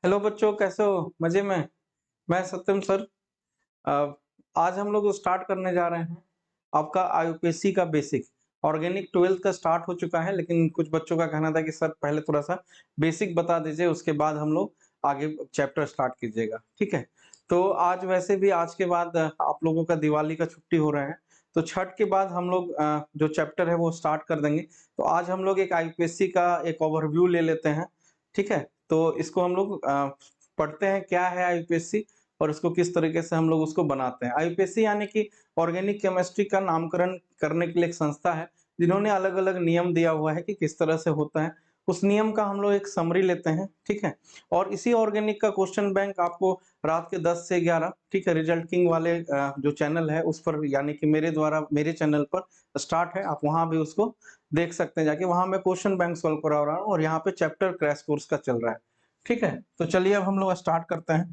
Hello बच्चों, कैसे हो? मजे में? मैं सत्यम सर। अ, आज हम लोग स्टार्ट करने जा रहे हैं आपका आईयूपीएससी का बेसिक। ऑर्गेनिक 12th का स्टार्ट हो चुका है, लेकिन कुछ बच्चों का कहना था कि सर पहले थोड़ा सा बेसिक बता दीजिए, उसके बाद हम लोग आगे चैप्टर स्टार्ट कीजिएगा, ठीक है? तो आज वैसे भी आज के बाद आप लोगों का दिवाली का छुट्टी हो रहा है, तो छठ के बाद हम लोग जो चैप्टर है वो स्टार्ट कर देंगे। तो आज हम लोग एक आईयूपीएससी का एक ओवरव्यू ले लेते हैं, ठीक है? तो इसको हम लोग पढ़ते हैं क्या है आईयूपीएससी और उसको किस तरीके से हम लोग उसको बनाते हैं। आईयूपीएससी यानी कि ऑर्गेनिक केमिस्ट्री का नामकरण करने के लिए एक संस्था है, जिन्होंने अलग-अलग नियम दिया हुआ है कि किस तरह से होता है। उस नियम का हम लोग एक समरी लेते हैं, ठीक है? और इसी ऑर्गेनिक का क्वेश्चन बैंक आपको रात के 10 से 11, ठीक है, रिजल्ट किंग वाले जो चैनल है उस पर, यानी कि मेरे द्वारा मेरे चैनल पर स्टार्ट है। आप वहाँ भी उसको देख सकते हैं जाके। वहाँ मैं क्वेश्चन बैंक सॉल्व करा रहा हूँ और यहाँ पे चैप्टर क्रैश कोर्स का चल रहा है, ठीक है? तो चलिए अब हम लोग स्टार्ट करते हैं।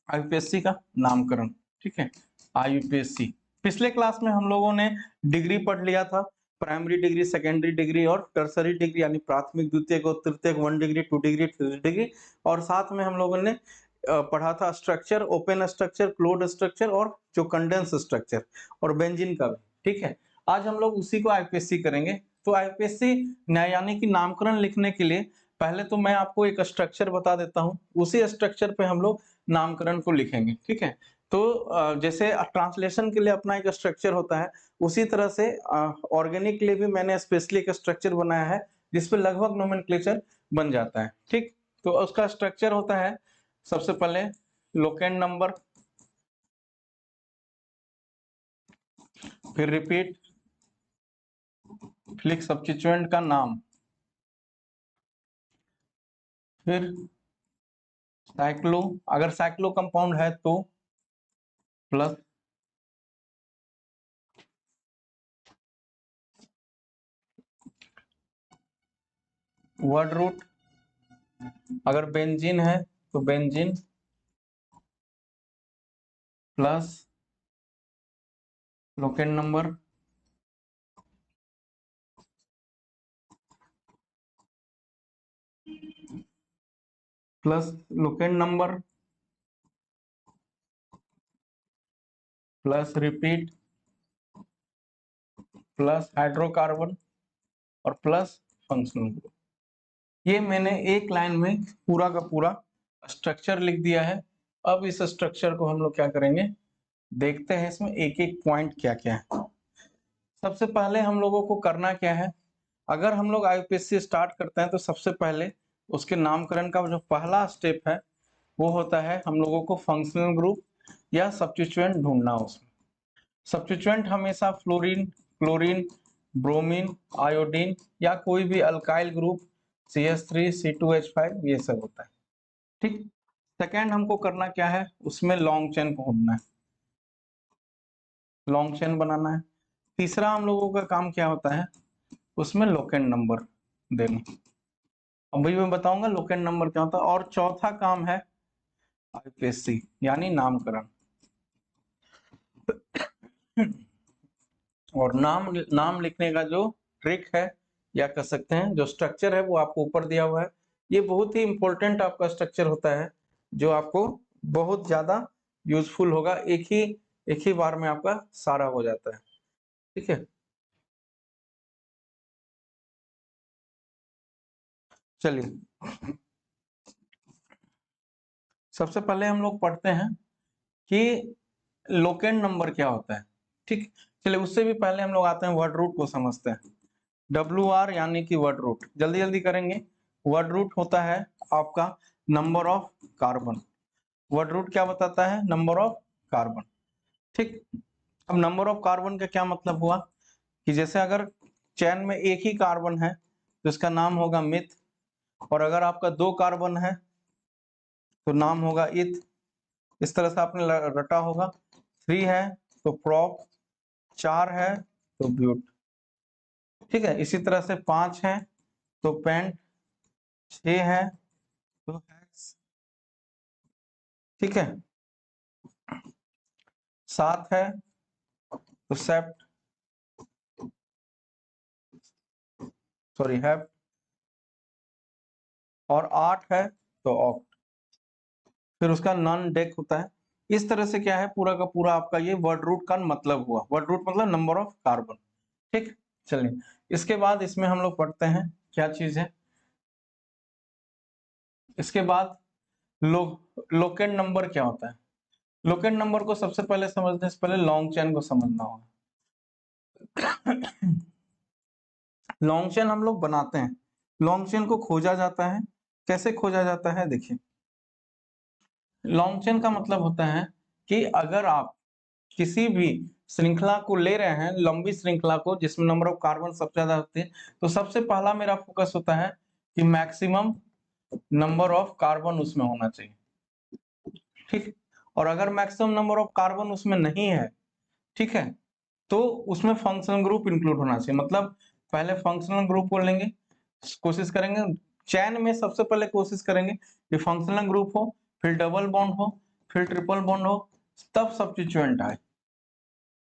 आईयूपीएससी का नामकरण, ठीक है? आईयूपीएससी पिछले क्लास में हम लोगों ने डिग्री पढ़ लिया था। प्राइमरी डिग्री, सेकेंडरी डिग्री और टर्सरी डिग्री, यानी प्राथमिक, द्वितीयक और तृतीयक, 1 डिग्री, 2 डिग्री, 3 डिग्री। और साथ में हम लोगों ने पढ़ा था structure, open structure, closed structure और जो कंडेंस स्ट्रक्चर और बेंजीन का भी, ठीक है? आज हम लोग उसी को आईयूपीएससी करेंगे। तो आईयूपीएससी यानी कि नामकरण लिखने के लिए पहले तो मैं आपको एक स्ट्रक्चर बता देता हूँ, उसी स्ट्रक्चर पे हम लोग नामकरण को लिखेंगे, ठीक है? तो जैसे ट्रांसलेशन के लिए अपना एक स्ट्रक्चर होता है, उसी तरह से ऑर्गेनिक के लिए भी मैंने स्पेशली एक स्ट्रक्चर बनाया है, जिसपे लगभग नोमेनक्लेचर बन जाता है, ठीक? तो उसका स्ट्रक्चर होता है सबसे पहले लोकेंट नंबर, फिर रिपीट, फिर सब्स्टिट्यूएंट का नाम, फिर साइक्लो, अगर साइक्लो कंपाउंड है तो प्लस, वर्ड रूट, अगर बेंजीन है तो benzene plus locant number, plus locant number plus repeat plus hydrocarbon और प्लस फंक्शनल ग्रुप। ये मैंने एक लाइन में पूरा का पूरा स्ट्रक्चर लिख दिया है। अब इस स्ट्रक्चर को हम लोग क्या करेंगे, देखते हैं इसमें एक एक पॉइंट क्या क्या है। सबसे पहले हम लोगों को करना क्या है, अगर हम लोग आईयूपीएससी स्टार्ट करते हैं तो सबसे पहले उसके नामकरण का जो पहला स्टेप है वो होता है हम लोगों को फंक्शनल ग्रुप या सब्स्टिट्यूएंट ढूंढना। उसमें सब्स्टिट्यूएंट हमेशा फ्लोरीन, क्लोरीन, ब्रोमीन, आयोडीन या कोई भी अल्काइल ग्रुप, CH3, C2H5, ये सब होता है, ठीक? सेकेंड हमको करना क्या है, उसमें लॉन्ग चेन ढूंढना है, लॉन्ग चेन बनाना है। तीसरा हम लोगों का काम क्या होता है, उसमें लोकेंट नंबर देना। अभी मैं बताऊंगा लोकेंट नंबर क्या होता है। और चौथा काम है आईयूपीएससी यानी नामकरण। और नाम नाम लिखने का जो ट्रिक है या कह सकते हैं जो स्ट्रक्चर है वो आपको ऊपर दिया हुआ है। ये बहुत ही इंपॉर्टेंट आपका स्ट्रक्चर होता है, जो आपको बहुत ज्यादा यूजफुल होगा। एक ही बार में आपका सारा हो जाता है, ठीक है? चलिए, सबसे पहले हम लोग पढ़ते हैं कि लोकेंट नंबर क्या होता है, ठीक? चलिए, उससे भी पहले हम लोग आते हैं वर्ड रूट को समझते हैं। WR यानी कि वर्ड रूट, जल्दी जल्दी करेंगे। वर्ड रूट होता है आपका number of carbon. Word root क्या बताता है, नंबर ऑफ कार्बन, ठीक? अब नंबर ऑफ कार्बन का क्या मतलब हुआ कि जैसे अगर चैन में एक ही कार्बन है तो इसका नाम होगा मिथ, और अगर आपका दो कार्बन है तो नाम होगा इथ। इस तरह से आपने रटा होगा। 3 है तो प्रॉप, 4 है तो ब्यूट, ठीक है? इसी तरह से 5 है तो पेंट, 6 है तो हेक्स, ठीक है? 7 है तो सेप्ट, सॉरी हैप्ट, और 8 है तो ऑक्ट, फिर उसका नॉन डेक होता है। इस तरह से क्या है पूरा का पूरा आपका ये वर्ड रूट का मतलब हुआ। वर्ड रूट मतलब नंबर ऑफ कार्बन। ठीक, चलिए इसके बाद इसमें हम लोग पढ़ते हैं क्या चीज है। इसके बाद लोकेट नंबर क्या होता है। लोकेट नंबर को सबसे पहले समझने से पहले लॉन्ग चेन को समझना होगा। लॉन्ग चेन हम लोग बनाते हैं, लॉन्ग चेन को खोजा जाता है। कैसे खोजा जाता है देखिए, लॉन्ग चेन का मतलब होता है कि अगर आप किसी भी श्रृंखला को ले रहे हैं, लंबी श्रृंखला को जिसमें नंबर ऑफ कार्बन सबसे ज्यादा होते हैं, तो सबसे पहला मेरा फोकस होता है कि मैक्सिमम नंबर ऑफ कार्बन उसमें होना चाहिए। ठीक, और अगर मैक्सिमम नंबर ऑफ कार्बन उसमें नहीं है, ठीक है, तो उसमें फंक्शनल ग्रुप इंक्लूड होना चाहिए। मतलब पहले फंक्शनल ग्रुप को लेंगे, कोशिश करेंगे चैन में सबसे पहले कोशिश करेंगे कि फंक्शनल ग्रुप हो, फिर डबल बॉन्ड हो, फिर ट्रिपल बॉन्ड हो, तब सब्स्टिट्यूएंट आए।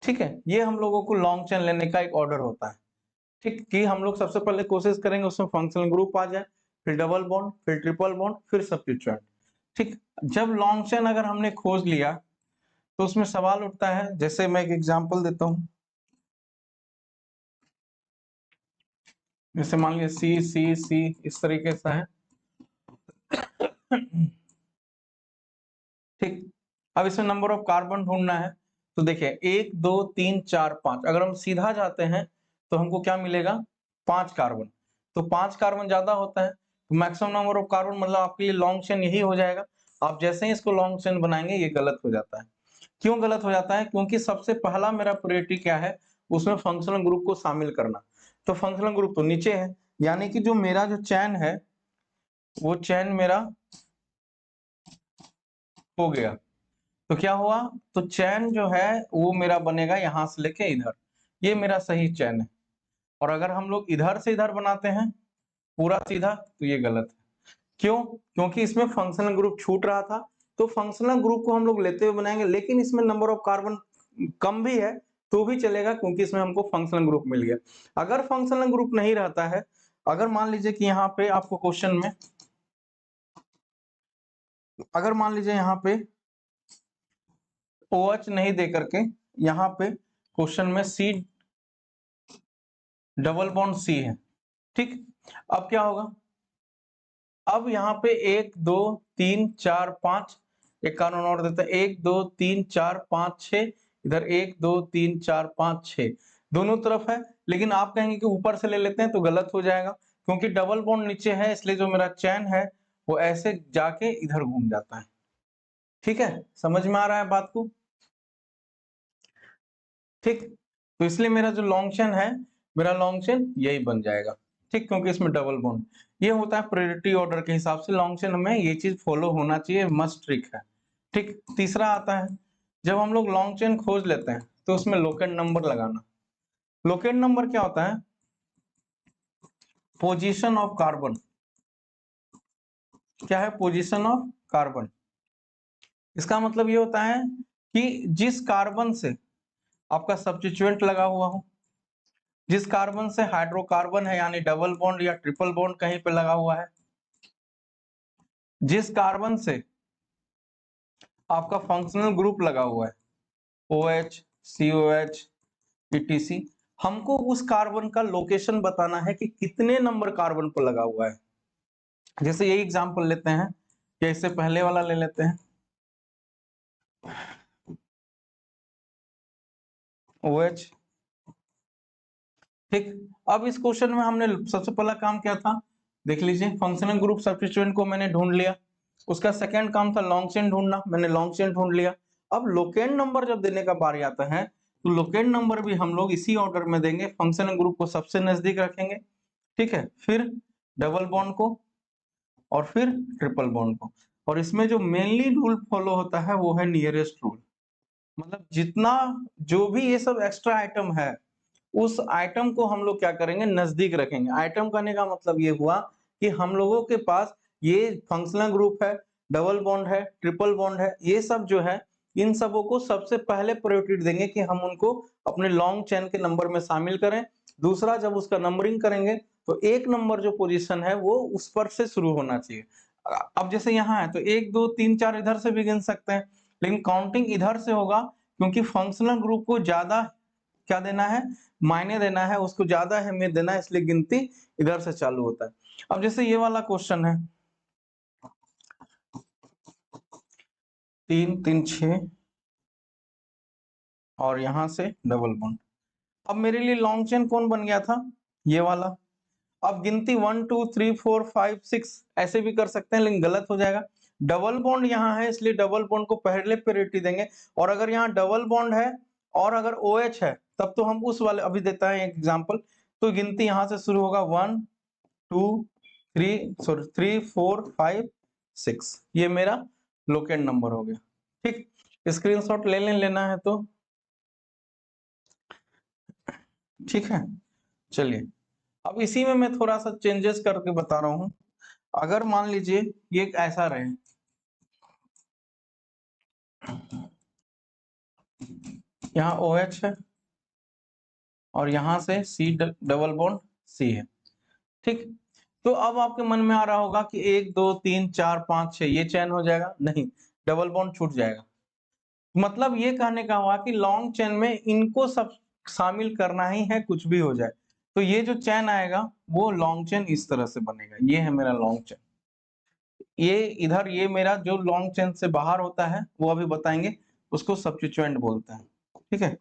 ठीक है, ये हम लोगों को लॉन्ग चेन लेने का एक ऑर्डर होता है। ठीक, कि हम लोग सबसे पहले कोशिश करेंगे उसमें फंक्शनल ग्रुप आ जाए, फिर डबल बॉन्ड, फिर ट्रिपल बॉन्ड, फिर सब्स्टिट्यूएंट। ठीक, जब लॉन्ग चेन अगर हमने खोज लिया तो उसमें सवाल उठता है, जैसे मैं एक एग्जांपल देता हूं, जैसे मान लीजिए सी सी सी इस तरीके से है। ठीक, अब इसमें नंबर ऑफ कार्बन ढूंढना है, तो देखिए 1 2 3 4 5, अगर हम सीधा जाते हैं तो हमको क्या मिलेगा 5 कार्बन। तो 5 कार्बन ज्यादा होता है, तो मैक्सिमम नंबर ऑफ कार्बन मतलब आपके लिए लॉन्ग चेन यही हो जाएगा। आप जैसे ही इसको लॉन्ग चेन बनाएंगे ये गलत हो जाता है। क्यों गलत हो जाता है? क्योंकि सबसे पहला मेरा प्रायोरिटी क्या है, उसमें फंक्शनल ग्रुप को शामिल करना। तो फंक्शनल ग्रुप तो नीचे है, यानी कि जो मेरा जो चैन है वो चैन मेरा हो गया। तो क्या हुआ, तो चैन जो है वो मेरा बनेगा यहां से लेके इधर, ये मेरा सही चैन है। और अगर हम लोग इधर से इधर बनाते हैं पूरा सीधा तो ये गलत है। क्यों? क्योंकि इसमें फंक्शनल ग्रुप छूट रहा था, तो फंक्शनल ग्रुप को हम लोग लेते हुए बनाएंगे, लेकिन इसमें नंबर ऑफ कार्बन कम भी है तो भी चलेगा, क्योंकि इसमें हमको फंक्शनल ग्रुप मिल गया। अगर फंक्शनल ग्रुप नहीं रहता है, अगर मान लीजिए कि यहाँ पे आपको क्वेश्चन में, अगर मान लीजिए यहाँ पे OH नहीं दे करके यहाँ पे क्वेश्चन में C डबल बॉन्ड C है, ठीक, अब क्या होगा, अब यहाँ पे 1 2 3 4 5, एक कारण और देता है 1 2 3 4 5 6, इधर 1 2 3 4 5 6, दोनों तरफ है। लेकिन आप कहेंगे कि ऊपर से ले लेते हैं तो गलत हो जाएगा, क्योंकि डबल बॉन्ड नीचे है, इसलिए जो मेरा चैन है वो ऐसे जाके इधर घूम जाता है। ठीक है, समझ में आ रहा है बात को? ठीक, तो इसलिए मेरा जो लॉन्ग चेन है, मेरा लॉन्ग चेन यही बन जाएगा। ठीक, क्योंकि इसमें डबल बॉन्ड, ये होता है प्रायोरिटी ऑर्डर के हिसाब से लॉन्ग चेन में ये चीज फॉलो होना चाहिए, मस्ट ट्रिक है। ठीक, तीसरा आता है, जब हम लोग लॉन्ग चेन खोज लेते हैं तो उसमें लोकेट नंबर लगाना। लोकेट नंबर क्या होता है, पोजीशन ऑफ कार्बन। क्या है पोजीशन ऑफ कार्बन? इसका मतलब ये होता है कि जिस कार्बन से आपका सब्स्टिट्यूएंट लगा हुआ हो, जिस कार्बन से हाइड्रोकार्बन है यानी डबल बॉन्ड या ट्रिपल बॉन्ड कहीं पे लगा हुआ है, जिस कार्बन से आपका फंक्शनल ग्रुप लगा हुआ है OH COH etc, हमको उस कार्बन का लोकेशन बताना है कि कितने नंबर कार्बन पर लगा हुआ है। जैसे यही एग्जांपल लेते हैं, या इससे पहले वाला ले लेते हैं OH। ठीक, अब इस क्वेश्चन में हमने सबसे पहला काम क्या था, देख लीजिए, फंक्शनल ग्रुप सब्स्टिट्यूएंट को मैंने ढूंढ लिया। उसका सेकंड काम था लॉन्ग चेन ढूंढना, मैंने लॉन्ग चेन ढूंढ लिया। अब लोकेट नंबर जब देने का बारी आता है तो लोकेट नंबर भी हम लोग इसी ऑर्डर में देंगे, फंक्शनल ग्रुप को सबसे नजदीक रखेंगे, ठीक है, फिर डबल बॉन्ड को, और फिर ट्रिपल बॉन्ड को। और इसमें जो मेनली रूल फॉलो होता है वो है नियरेस्ट रूल। मतलब जितना जो भी ये सब एक्स्ट्रा आइटम है, उस आइटम को हम लोग क्या करेंगे, नजदीक रखेंगे। आइटम करने का मतलब ये हुआ कि हम लोगों के पास ये फंक्शनल ग्रुप है, डबल बॉन्ड है, ट्रिपल बॉन्ड है, ये सब जो है इन सबों को सबसे पहले प्रायोरिटी देंगे कि हम उनको अपने लॉन्ग चेन के नंबर में शामिल करें। दूसरा, जब उसका नंबरिंग करेंगे तो 1 नंबर जो पोजीशन है वो उस पर से शुरू होना चाहिए। अब जैसे यहाँ है तो 1 2 3 4 इधर से भी गिन सकते हैं, लेकिन काउंटिंग इधर से होगा क्योंकि फंक्शनल ग्रुप को ज्यादा क्या देना है, मायने देना है, उसको ज्यादा अहमियत देना है, इसलिए गिनती इधर से चालू होता है। अब जैसे ये वाला क्वेश्चन है 3 3 6 और यहां से डबल बॉन्ड। अब मेरे लिए लॉन्ग चेन कौन बन गया था, ये वाला। अब गिनती 1 2 3 4 5 6 ऐसे भी कर सकते हैं, लेकिन गलत हो जाएगा। डबल बॉन्ड यहाँ है इसलिए डबल बॉन्ड को पहले प्रायोरिटी देंगे, और अगर यहाँ डबल बॉन्ड है और अगर OH है तब तो हम उस वाले, अभी देता है एक एग्जांपल, तो गिनती यहाँ से शुरू होगा 1 2 3 4 5 6, ये मेरा लोकेट नंबर हो गया। ठीक, स्क्रीनशॉट लेना है तो ठीक है। चलिए अब इसी में मैं थोड़ा सा चेंजेस करके बता रहा हूं। अगर मान लीजिए ये एक ऐसा रहे, यहाँ OH है और यहां से C डबल बॉन्ड C है। ठीक, तो अब आपके मन में आ रहा होगा कि 1 2 3 4 5 6 ये चैन हो जाएगा, नहीं, डबल बॉन्ड छूट जाएगा। मतलब ये कहने का हुआ कि लॉन्ग चेन में इनको सब शामिल करना ही है, कुछ भी हो जाए। तो ये जो चैन आएगा वो लॉन्ग चेन इस तरह से बनेगा, ये है मेरा लॉन्ग चेन। ये इधर ये मेरा जो लॉन्ग चेन से बाहर होता है वो अभी बताएंगे, उसको सब्स्टिट्यूएंट बोलते हैं। ठीक है,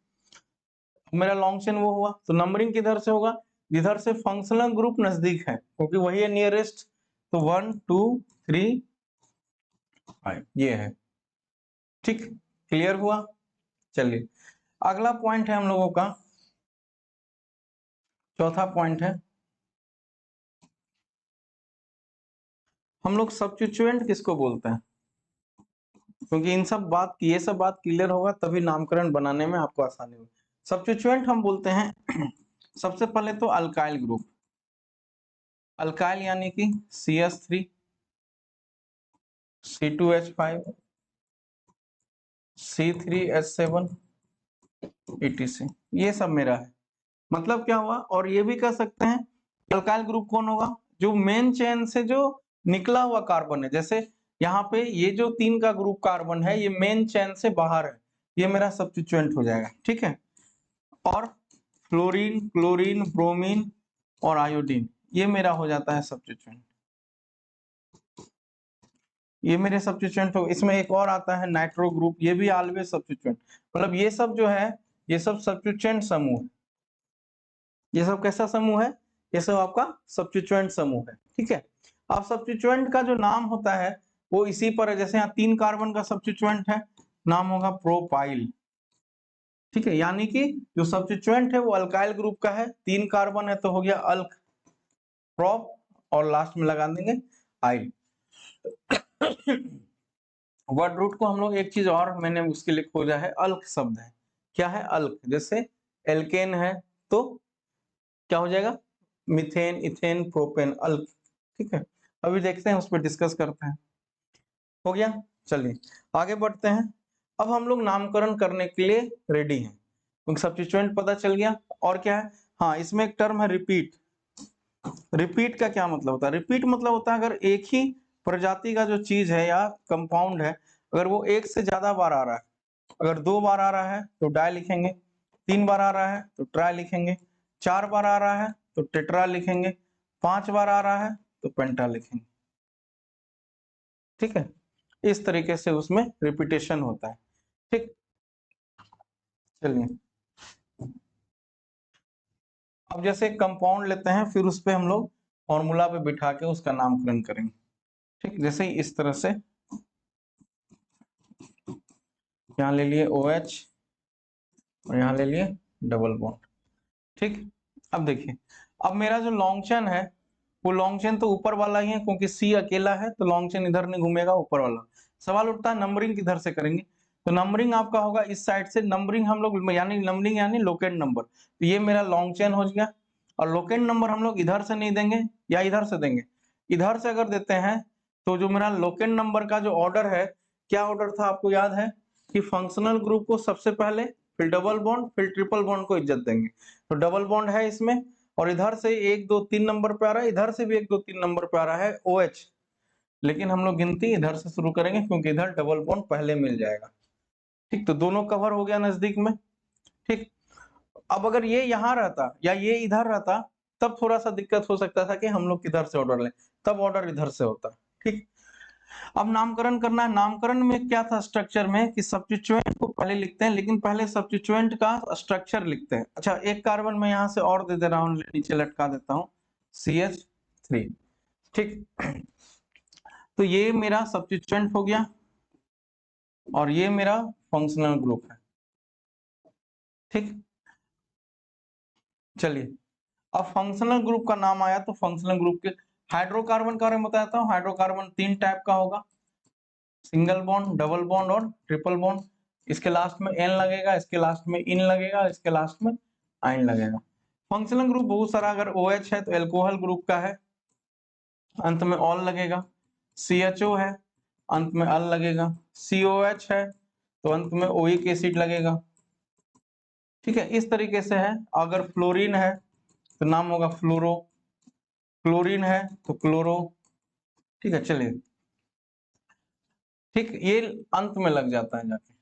मेरा लॉन्ग चेन वो हुआ, तो नंबरिंग किधर से होगा, जिधर से फंक्शनल ग्रुप नजदीक है क्योंकि वही है नियरेस्ट, तो 1 2 3 5 ये है। ठीक, क्लियर हुआ। चलिए अगला पॉइंट है हम लोगों का, चौथा पॉइंट है, हम लोग सब्स्टिट्यूएंट किसको बोलते हैं, क्योंकि ये सब बात क्लियर होगा तभी नामकरण बनाने में आपको आसानी होगी। सब्स्टिट्यूएंट हम बोलते हैं सबसे पहले तो अल्काइल ग्रुप, अल्काइल यानी कि CH3 C2H5 C3H7 etc, ये सब मेरा है। मतलब क्या हुआ, और ये भी कह सकते हैं अल्काइल ग्रुप कौन होगा, जो मेन चेन से जो निकला हुआ कार्बन है। जैसे यहाँ पे ये जो 3 का ग्रुप कार्बन है ये मेन चेन से बाहर है, ये मेरा सब्स्टिट्यूएंट हो जाएगा। ठीक है, और फ्लोरीन क्लोरीन ब्रोमीन और आयोडीन ये मेरा हो जाता है सब्स्टिट्यूएंट, ये मेरे सब्स्टिट्यूएंट हो। इसमें एक और आता है नाइट्रो ग्रुप, ये भी ऑलवेज सब्स्टिट्यूएंट। मतलब ये सब जो है ये सब सब्स्टिट्यूएंट समूह है। ये सब कैसा समूह है, ये सब आपका सब्स्टिट्यूएंट समूह है। ठीक है, अब सब्स्टिट्यूएंट का जो नाम होता है वो इसी पर है। जैसे यहाँ 3 कार्बन का सब्स्टिट्यूएंट है, नाम होगा प्रोपाइल। ठीक है, यानी कि जो सब्स्टिट्यूएंट है वो अल्काइल ग्रुप का है, 3 कार्बन है तो हो गया अल्क, प्रोप और लास्ट में लगा देंगे आइल। वर्ड रूट को हम लोग एक चीज और मैंने उसके लिए खोजा है, अल्क शब्द है। क्या है अल्क, जैसे एल्केन है तो क्या हो जाएगा, मीथेन इथेन प्रोपेन अल्क। ठीक है, अभी देखते हैं, उस पर डिस्कस करते हैं। हो गया, चलिए आगे बढ़ते हैं। अब हम लोग नामकरण करने के लिए रेडी हैं, क्योंकि सब्स्टिट्यूएंट पता चल गया। और क्या है, हाँ इसमें एक टर्म है रिपीट। रिपीट का क्या मतलब होता है, रिपीट मतलब होता है अगर एक ही प्रजाति का जो चीज है या कंपाउंड है, अगर वो एक से ज्यादा बार आ रहा है, अगर 2 बार आ रहा है तो डाई लिखेंगे, 3 बार आ रहा है तो ट्राई लिखेंगे, 4 बार आ रहा है तो टेट्रा लिखेंगे, 5 बार आ रहा है तो पेंटा लिखेंगे। ठीक है, इस तरीके से उसमें रिपीटेशन होता है। ठीक, चलिए अब जैसे कंपाउंड लेते हैं फिर उस पे हम लोग फॉर्मूला पे बिठा के उसका नामकरण करेंगे। ठीक, जैसे इस तरह से यहाँ ले लिए OH और यहाँ ले लिए डबल बॉन्ड। ठीक, अब देखिए, अब मेरा जो लॉन्ग चेन है वो लॉन्ग चेन तो ऊपर वाला ही है, क्योंकि C अकेला है तो लॉन्ग चेन इधर नहीं घूमेगा, ऊपर वाला। सवाल उठता है नंबरिंग किधर से करेंगे, तो नंबरिंग आपका होगा इस साइड से। नंबरिंग हम लोग यानी नंबरिंग यानी लोकेट नंबर, तो ये मेरा लॉन्ग चेन हो गया। और लोकेट नंबर हम लोग इधर से नहीं देंगे या इधर से देंगे, इधर से अगर देते हैं तो जो मेरा लोकेट नंबर का जो ऑर्डर है, क्या ऑर्डर था आपको याद है कि फंक्शनल ग्रुप को सबसे पहले, फिर डबल बॉन्ड, फिर ट्रिपल बॉन्ड को इज्जत देंगे। तो डबल बॉन्ड है इसमें, और इधर से 1 2 3 नंबर पे आ रहा है, इधर से भी 1 2 3 नंबर पे आ रहा है OH, लेकिन हम लोग गिनती इधर से शुरू करेंगे क्योंकि इधर डबल बॉन्ड पहले मिल जाएगा। ठीक, तो दोनों कवर हो गया नजदीक में। ठीक, अब अगर ये यहाँ रहता या ये इधर रहता तब थोड़ा सा दिक्कत हो सकता था कि हम लोग किधर से ऑर्डर लें, तब ऑर्डर इधर से होता। ठीक, अब नामकरण करना है। नामकरण में क्या था स्ट्रक्चर में कि सब्स्टिट्यूएंट को पहले लिखते हैं, लेकिन पहले सब्स्टिट्यूएंट का स्ट्रक्चर लिखते हैं। अच्छा, एक कार्बन मैं यहाँ से और दे दे रहा हूँ, नीचे लटका देता हूँ, CH3। ठीक, तो ये मेरा सब्स्टिट्यूएंट हो गया और ये मेरा फंक्शनल ग्रुप है। ठीक, चलिए अब फंक्शनल ग्रुप का नाम आया तो फंक्शनल ग्रुप के हाइड्रोकार्बन के बारे में बताता हूँ। हाइड्रोकार्बन 3 टाइप का होगा, सिंगल बॉन्ड, डबल बॉन्ड और ट्रिपल बॉन्ड। इसके लास्ट में एन लगेगा, इसके लास्ट में इन लगेगा, इसके लास्ट में आइन लगेगा। फंक्शनल ग्रुप बहुत सारा, अगर OH है तो एल्कोहल ग्रुप का है, अंत में ऑल लगेगा। CHO है, अंत में अल लगेगा। COH है तो अंत में ओइक एसिड लगेगा। ठीक है, इस तरीके से है। अगर फ्लोरीन है तो नाम होगा फ्लोरो, क्लोरीन है तो क्लोरो। ठीक है, चलिए, ठीक, ये अंत में लग जाता है जाके।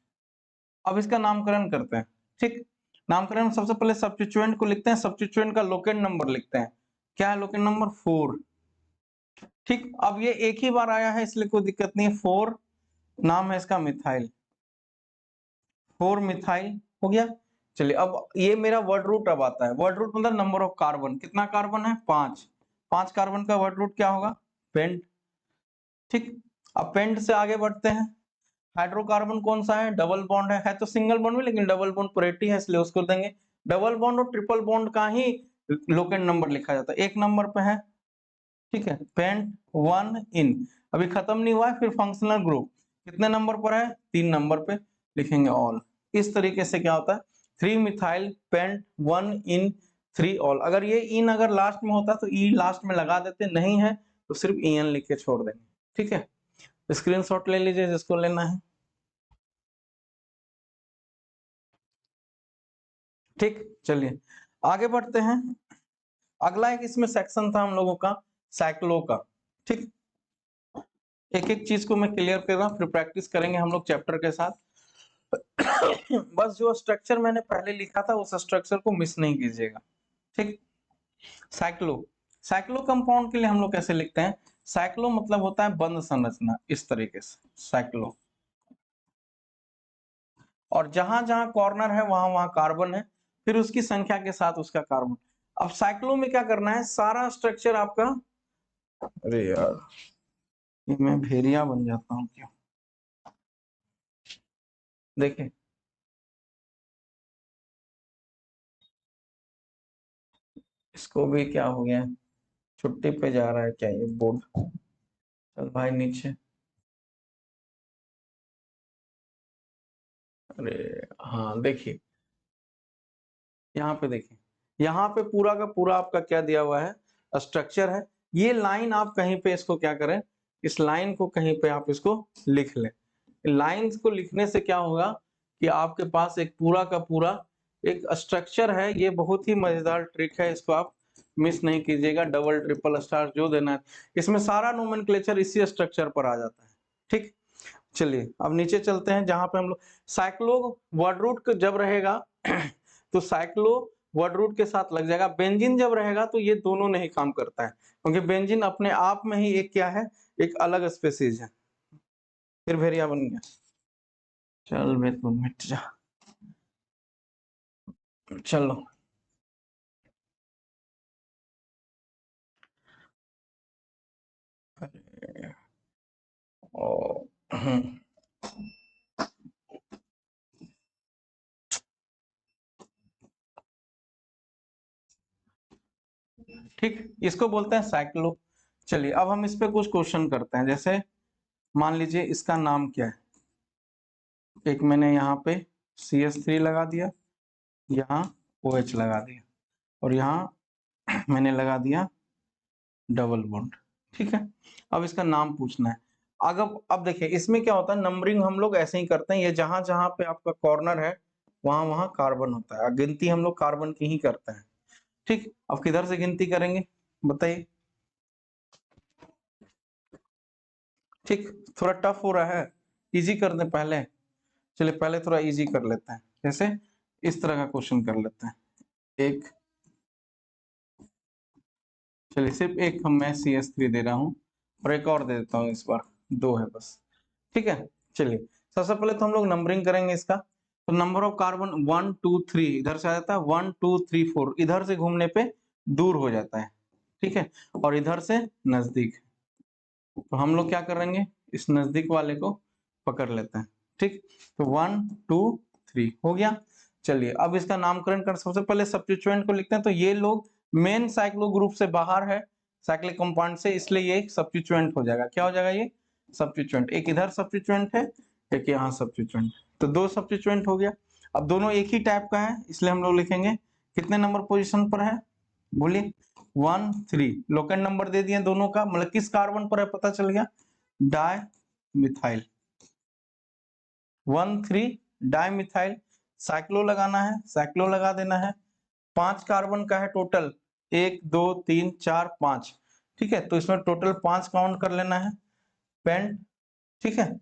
अब इसका नामकरण करते हैं। ठीक, नामकरण में सबसे पहले सब्स्टिट्यूएंट को लिखते हैं, सब्स्टिट्यूएंट का लोकेट नंबर लिखते हैं। क्या है लोकेट नंबर? 4। ठीक, अब ये एक ही बार आया है इसलिए कोई दिक्कत नहीं है। 4 नाम है इसका मिथाइल, 4 मिथाइल हो गया। चलिए, अब ये मेरा वर्ड रूट अब आता है। वर्ड रूट मतलब नंबर ऑफ कार्बन, कितना कार्बन है? 5। 5 कार्बन का वर्ड रूट क्या होगा? पेंट। ठीक, अब पेंट से आगे बढ़ते हैं। हाइड्रोकार्बन कौन सा है? डबल बॉन्ड है तो सिंगल बॉन्ड में, लेकिन डबल बॉन्ड प्योरिटी है इसलिए उसको देंगे। डबल बॉन्ड और ट्रिपल बॉन्ड का ही लोकेट नंबर लिखा जाता है। 1 नंबर पे है। ठीक है, पेंट 1 इन, अभी खत्म नहीं हुआ है। फिर फंक्शनल ग्रुप कितने नंबर पर है? 3 नंबर पे लिखेंगे ऑल। इस तरीके से क्या होता है? 3 मिथाइल पेंट 1 इन 3 ऑल। अगर ये इन अगर लास्ट में होता तो ई लास्ट में लगा देते, नहीं है तो सिर्फ EN लिख के छोड़ देंगे। ठीक है, स्क्रीनशॉट ले लीजिए जिसको लेना है। ठीक, चलिए आगे बढ़ते हैं। अगला एक इसमें सेक्शन था हम लोगों का साइक्लो का। ठीक, एक एक चीज को मैं क्लियर कर रहा हूँ, फिर प्रैक्टिस करेंगे हम लोग चैप्टर के साथ। बस जो स्ट्रक्चर मैंने पहले लिखा था उस स्ट्रक्चर को मिस नहीं कीजिएगा। ठीक, साइक्लो, साइक्लो कंपाउंड के लिए हम लोग कैसे लिखते हैं? साइक्लो मतलब होता है बंद संरचना, इस तरीके से साइक्लो। और जहां जहां कॉर्नर है वहां वहां कार्बन है, फिर उसकी संख्या के साथ उसका कार्बन। अब साइक्लो में क्या करना है? सारा स्ट्रक्चर आपका, अरे यार ये मैं भेड़िया बन जाता हूँ क्यों? देखिए, इसको भी क्या हो गया? छुट्टी पे जा रहा है क्या ये बोर्ड? चल भाई नीचे। अरे हाँ, देखिए यहाँ पे, देखिए यहाँ पे पूरा का पूरा आपका क्या दिया हुआ है? स्ट्रक्चर है। ये लाइन आप कहीं पे इसको क्या करें, इस लाइन को कहीं पे आप इसको लिख लें। लाइंस को लिखने से क्या होगा कि आपके पास एक पूरा का पूरा एक स्ट्रक्चर है। ये बहुत ही मजेदार ट्रिक है, इसको आप मिस नहीं कीजिएगा। डबल ट्रिपल स्टार जो देना है, इसमें सारा नोमेनक्लेचर इसी स्ट्रक्चर पर आ जाता है। ठीक, चलिए अब नीचे चलते हैं जहां पे हम लोग साइक्लो वर्ड रूट जब रहेगा तो साइक्लो वर्ड रूट के साथ लग जाएगा। बेंजीन जब रहेगा तो ये दोनों नहीं काम करता है, क्योंकि बेंजीन अपने आप में ही एक क्या है? एक अलग स्पेसीज है। फिर भेड़िया बन गया। चल बे तू मिट जा। चलो, ओ, ठीक, इसको बोलते हैं साइक्लो। चलिए अब हम इस पे कुछ क्वेश्चन करते हैं। जैसे मान लीजिए इसका नाम क्या है? एक मैंने यहाँ पे CH3 लगा दिया, यहाँ OH लगा दिया, और यहाँ मैंने लगा दिया डबल बॉन्ड। ठीक है, अब इसका नाम पूछना है। अगर अब देखिए इसमें क्या होता है, नंबरिंग हम लोग ऐसे ही करते हैं। ये जहां जहां पे आपका कॉर्नर है वहां वहां कार्बन होता है, गिनती हम लोग कार्बन की ही करते हैं। ठीक, अब किधर से गिनती करेंगे बताइए। ठीक, थोड़ा टफ हो रहा है, इजी कर दें पहले। चलिए पहले थोड़ा इजी कर लेते हैं, जैसे इस तरह का क्वेश्चन कर लेते हैं। एक, चलिए सिर्फ एक हम मैं CS3 दे रहा हूँ और एक और दे देता हूँ, इस बार 2 है बस। ठीक है, चलिए सबसे पहले तो हम लोग नंबरिंग करेंगे इसका। तो नंबर ऑफ कार्बन 1 2 3 इधर से आ जाता है, 1 2 3 4 इधर से घूमने पे दूर हो जाता है। ठीक है, और इधर से नजदीक। तो हम लोग क्या करेंगे, इस नजदीक वाले को पकड़ लेते हैं। ठीक, तो 1 2 3 हो गया। चलिए अब इसका नामकरण कर, सबसे पहले सब्स्टिट्यूएंट को लिखते हैं। तो ये लोग मेन साइक्लो ग्रुप से बाहर है, साइक्लिक कंपाउंड से, इसलिए ये सब्स्टिट्यूएंट हो जाएगा। क्या हो जाएगा ये सब्स्टिट्यूएंट। एक इधर सब्स्टिट्यूएंट है, एक यहाँ सब्स्टिट्यूएंट, तो 2 सब्स्टिट्यूएंट हो गया। अब दोनों एक ही टाइप का है, इसलिए हम लोग लिखेंगे कितने नंबर पोजीशन पर है, बोलिए 1 3। लोकेंट नंबर दे दिए दोनों का, मतलब किस कार्बन पर है पता चल गया, di methyl 1 3 di methyl. Cyclo लगाना है, साइक्लो लगा देना है। 5 कार्बन का है टोटल, 1 2 3 4 5। ठीक है, तो इसमें टोटल 5 काउंट कर लेना है। पेंट, ठीक है,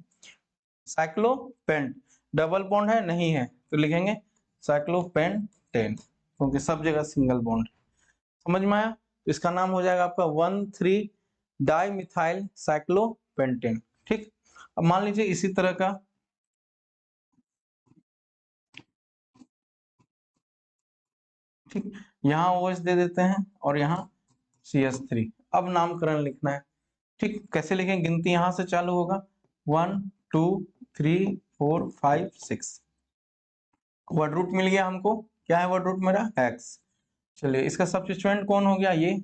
साइक्लो पेंट। डबल बॉन्ड है नहीं है, तो लिखेंगे साइक्लो पेंट 10, क्योंकि सब जगह सिंगल बॉन्ड। समझ में आया, तो इसका नाम हो जाएगा आपका 1 3 डाई मिथाइल साइक्लो पेंटेन। ठीक, अब मान लीजिए इसी तरह का, ठीक, यहाँ OH दे देते हैं और यहाँ CS3। अब नामकरण लिखना है। ठीक, कैसे लिखेंगे, गिनती यहां से चालू होगा, 1 2 3 4 5 6। वर्ड रूट मिल गया हमको, क्या है वर्ड रूट मेरा, हेक्स। चलिए इसका सब्स्टिट्यूएंट कौन हो गया, ये,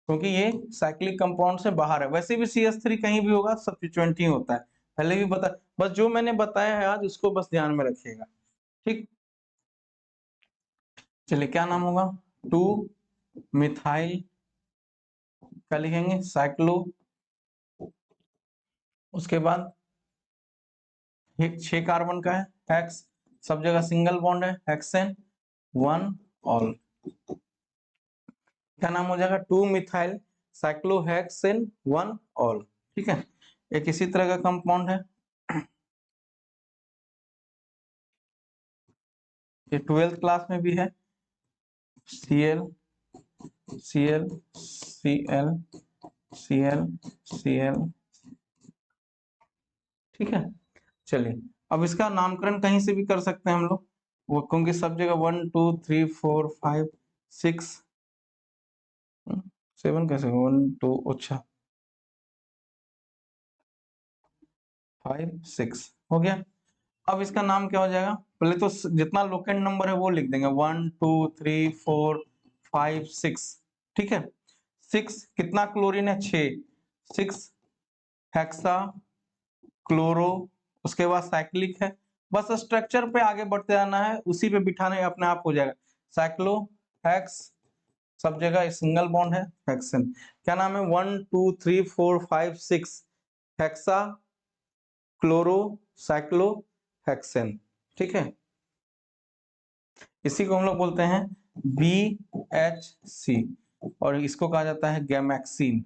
क्योंकि ये साइक्लिक कंपाउंड से बाहर है। वैसे भी CS3 कहीं भी होगा सब्स्टिट्यूएंट ही होता है, पहले भी बता, बस जो मैंने बताया है आज उसको बस ध्यान में रखिएगा। ठीक, चलिए क्या नाम होगा, 2 मिथाइल क्या लिखेंगे, साइक्लो, उसके बाद 6 कार्बन का है, हेक्स, सब जगह सिंगल बॉन्ड है, हेक्सेन 1 ऑल। क्या नाम हो जाएगा, 2 मिथाइल साइक्लोहेक्सेन 1 ऑल। ठीक है, एक इसी तरह का कंपाउंड है, ये 12th क्लास में भी है, Cl Cl Cl Cl Cl। ठीक है, चलिए अब इसका नामकरण कहीं से भी कर सकते हैं हम लोग, वो क्योंकि सब जगह 1 2 3 4 5 6 7 कैसे 1 2, अच्छा 5 6 हो गया। अब इसका नाम क्या हो जाएगा, पहले तो जितना लोकेंट नंबर है वो लिख देंगे, 1 2 3 4 5 6। ठीक है, 6 कितना क्लोरीन है, 6, 6 हेक्सा क्लोरो, उसके बाद साइक्लिक है। बस स्ट्रक्चर पे आगे बढ़ते जाना है, उसी पे बिठाने अपने आप हो जाएगा, साइक्लो हेक्स, सब जगह सिंगल बॉन्ड है, हेक्सेन। क्या नाम है, 1 2 3 4 5 6 हेक्सा क्लोरो साइक्लो हेक्सेन। ठीक है, इसी को हम लोग बोलते हैं BHC, और इसको कहा जाता है गैमेक्सिन।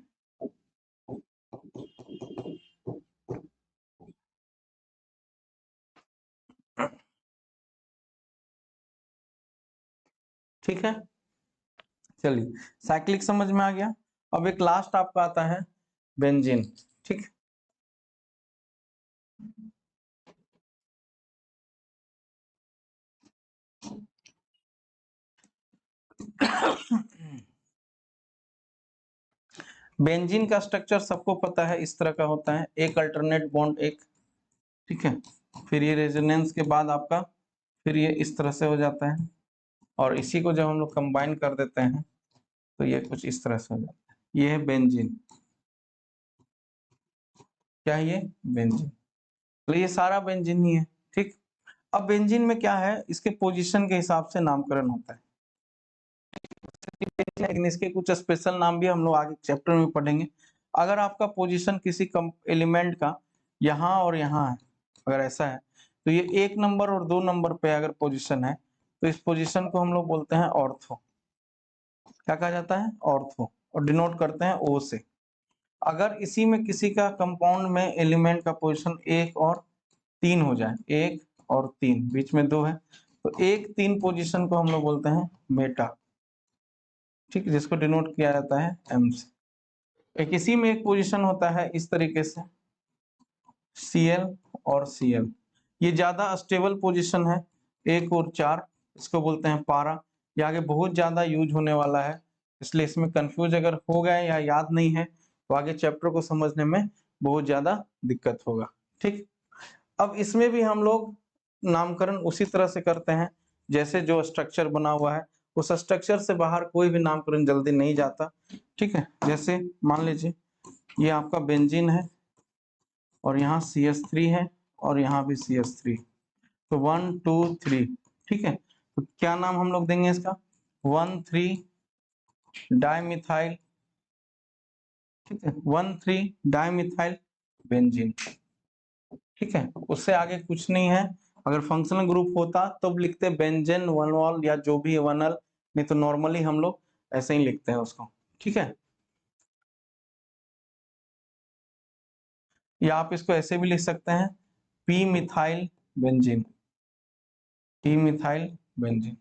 ठीक है, चलिए साइक्लिक समझ में आ गया। अब एक लास्ट आपका आता है बेंजीन। ठीक, बेंजीन का स्ट्रक्चर सबको पता है, इस तरह का होता है, एक अल्टरनेट बॉन्ड एक। ठीक है, फिर ये रेजोनेंस के बाद आपका फिर ये इस तरह से हो जाता है, और इसी को जब हम लोग कंबाइन कर देते हैं तो ये कुछ इस तरह से हो जाता है, ये है बेंजीन। क्या है ये, बेंजीन, तो ये सारा बेंजीन ही है। ठीक, अब बेंजीन में क्या है, इसके पोजीशन के हिसाब से नामकरण होता है, लेकिन इसके कुछ स्पेशल नाम भी हम लोग आगे चैप्टर में पढ़ेंगे। अगर आपका पोजीशन किसी एलिमेंट का यहाँ और यहाँ है, अगर ऐसा है, तो ये 1 नंबर और 2 नंबर पे अगर पोजीशन है, तो इस पोजीशन को हम लोग बोलते हैं ऑर्थो। क्या कहा जाता है, ऑर्थो, और डिनोट करते हैं ओ से। अगर इसी में किसी का कंपाउंड में एलिमेंट का पोजीशन 1 और 3 हो जाए, 1 और 3, बीच में 2 है, तो 1 3 पोजीशन को हम लोग बोलते हैं मेटा, ठीक है, जिसको डिनोट किया जाता है एम से। एक इसी में एक पोजीशन होता है इस तरीके से Cl और Cl, ये ज्यादा स्टेबल पोजीशन है, 1 और 4, इसको बोलते हैं पारा। ये आगे बहुत ज्यादा यूज होने वाला है, इसलिए इसमें कंफ्यूज अगर हो गए या याद नहीं है तो आगे चैप्टर को समझने में बहुत ज्यादा दिक्कत होगा, ठीक। अब इसमें भी हम लोग नामकरण उसी तरह से करते हैं जैसे जो स्ट्रक्चर बना हुआ है, उस स्ट्रक्चर से बाहर कोई भी नामकरण जल्दी नहीं जाता, ठीक है। जैसे मान लीजिए ये आपका बेंजीन है और यहाँ CH3 है और यहाँ भी CH3, तो 1 2 3, ठीक है। तो क्या नाम हम लोग देंगे इसका, 1,3 डाइमिथाइल, ठीक है, 1,3 डाइमिथाइल बेंजीन, ठीक है। उससे आगे कुछ नहीं है। अगर फंक्शनल ग्रुप होता तब लिखते बेंजेन वनॉल या जो भी वनल, नहीं तो नॉर्मली हम लोग ऐसे ही लिखते हैं उसको, ठीक है। या आप इसको ऐसे भी लिख सकते हैं P methyl benzene, P methyl benzene.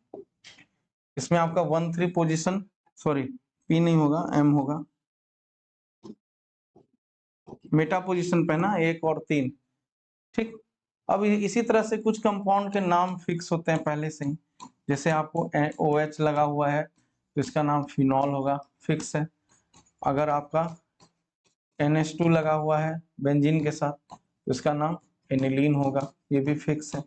इसमें आपका 1,3 पोजीशन, सॉरी पी नहीं होगा, एम होगा, मेटा पोजीशन पे ना 1 और 3, ठीक। अब इसी तरह से कुछ कंपाउंड के नाम फिक्स होते हैं पहले से ही, जैसे आपको OH लगा हुआ है तो इसका नाम फिनॉल होगा, फिक्स है। अगर आपका NH2 लगा हुआ है बेंजीन के साथ तो इसका नाम एनिलीन होगा, ये भी फिक्स है,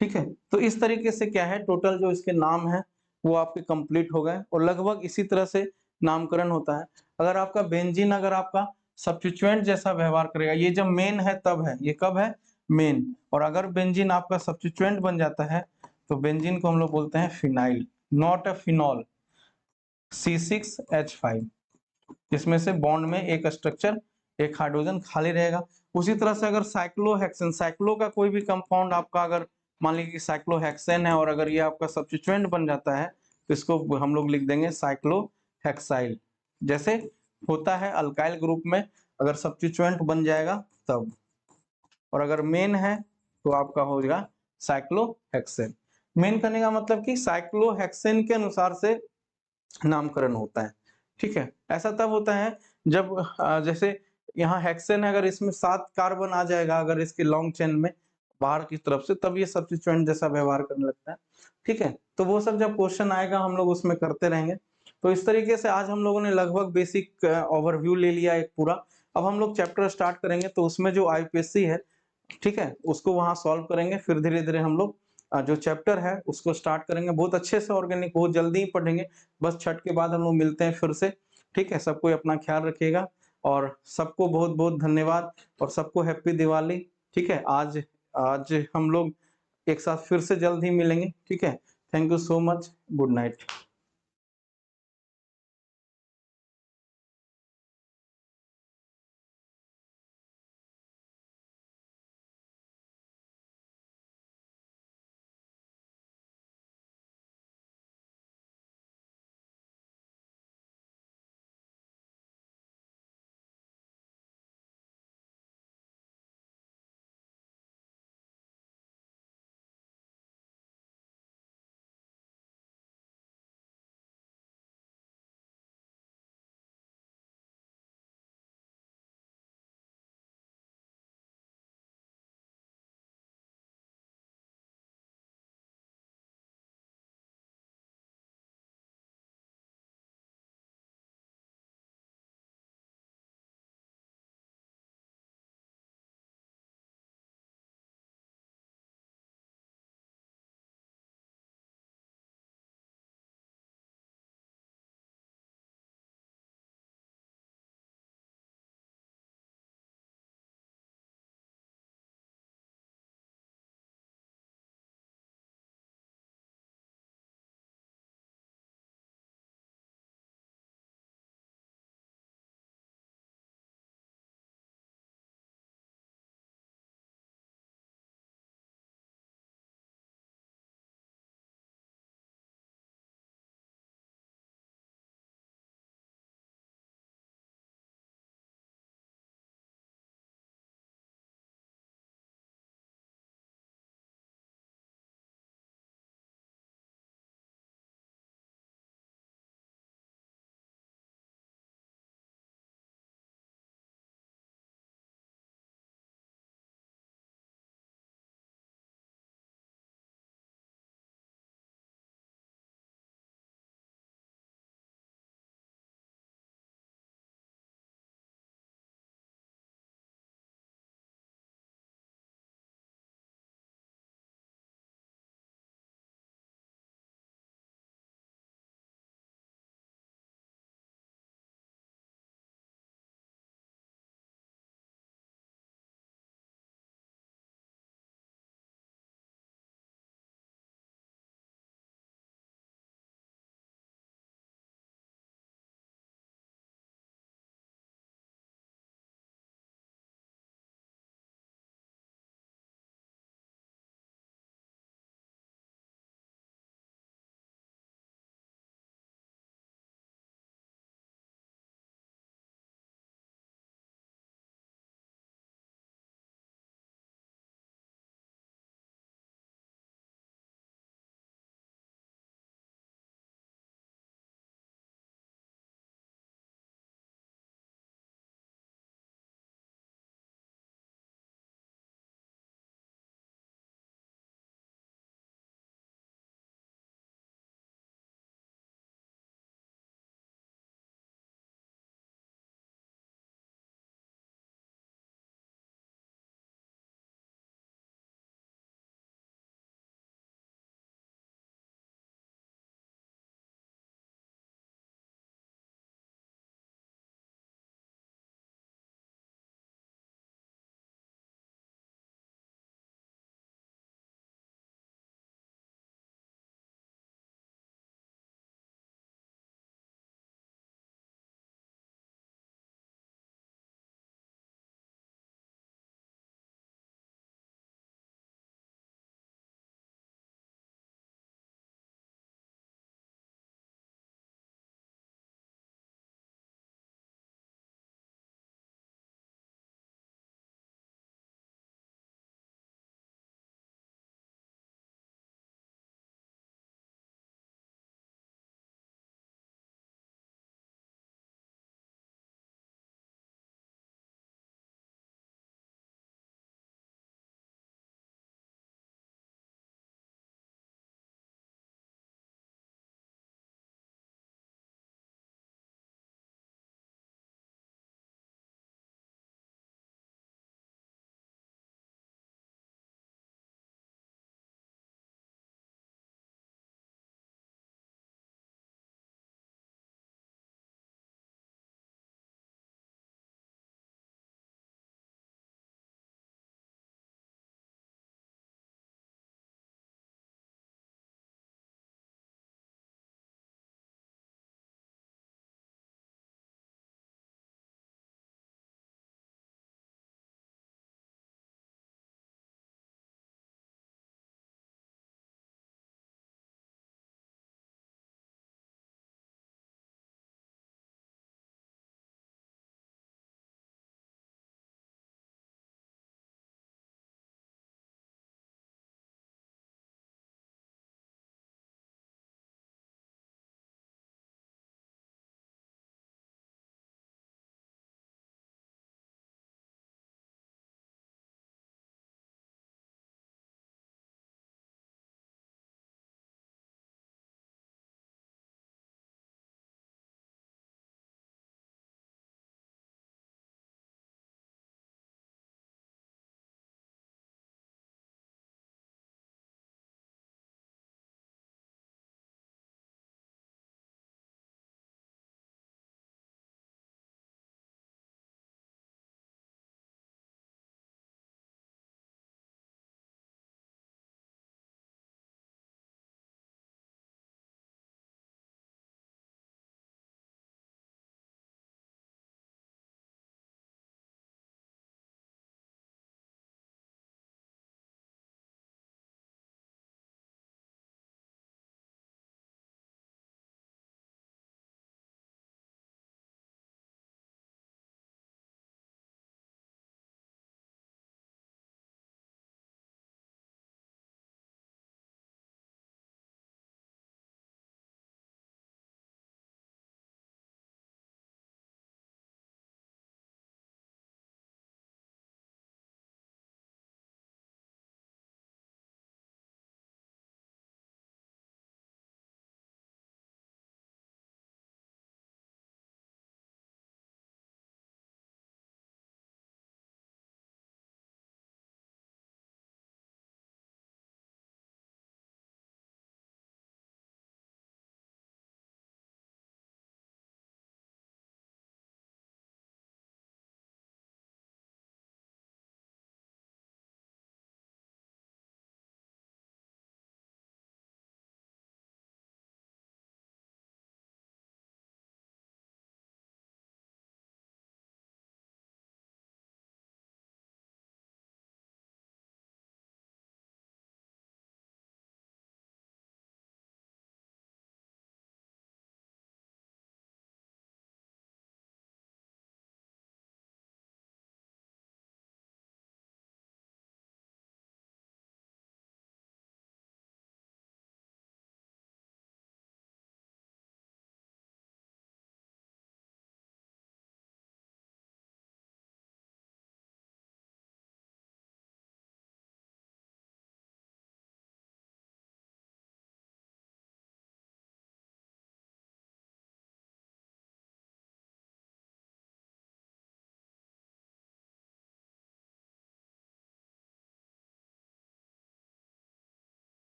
ठीक है। तो इस तरीके से क्या है, टोटल जो इसके नाम है वो आपके कंप्लीट हो गए, और लगभग इसी तरह से नामकरण होता है। अगर आपका बेंजीन अगर आपका सब्स्टिट्यूएंट जैसा व्यवहार करेगा, ये जब मेन है तब है, ये कब है, मेन। और अगर बेंजीन आपका सब्स्टिट्यूएंट बन जाता है तो बेंजीन को हम लोग बोलते हैं phenyl, not a phenol, C6H5, जिसमें से बॉन्ड में एक स्ट्रक्चर, एक हाइड्रोजन खाली रहेगा। उसी तरह से अगर साइक्लोहेक्सेन, साइक्लो का कोई भी कंपाउंड आपका अगर मान लीजिए साइक्लोहेक्सेन है और अगर ये आपका सब्स्टिट्यूएंट बन जाता है तो इसको हम लोग लिख देंगे साइक्लोहेक्साइल, जैसे होता है अल्काइल ग्रुप में अगर सब्स्टिट्यूएंट बन जाएगा तब, और अगर मेन है तो आपका हो जाएगा साइक्लोहेक्सेन। मेन करने का मतलब कि साइक्लोहेक्सेन के अनुसार से नामकरण होता है, ठीक है। ऐसा तब होता है जब जैसे यहाँ हेक्सेन है, अगर इसमें 7 कार्बन आ जाएगा अगर इसके लॉन्ग चेन में बाहर की तरफ से, तब ये सब्स्टिट्यूएंट जैसा व्यवहार करने लगता है, ठीक है। तो वो सब जब क्वेश्चन आएगा हम लोग उसमें करते रहेंगे। तो इस तरीके से आज हम लोगों ने लगभग बेसिक ओवरव्यू ले लिया एक पूरा। अब हम लोग चैप्टर स्टार्ट करेंगे तो उसमें जो IUPAC है, ठीक है, उसको वहां सॉल्व करेंगे, फिर धीरे धीरे हम लोग जो चैप्टर है उसको स्टार्ट करेंगे बहुत अच्छे से, ऑर्गेनिक बहुत जल्दी ही पढ़ेंगे। बस छठ के बाद हम लोग मिलते हैं फिर से, ठीक है। सबको अपना ख्याल रखिएगा और सबको बहुत बहुत धन्यवाद और सबको हैप्पी दिवाली, ठीक है। आज आज हम लोग एक साथ फिर से जल्द ही मिलेंगे, ठीक है। Thank you so much, good night.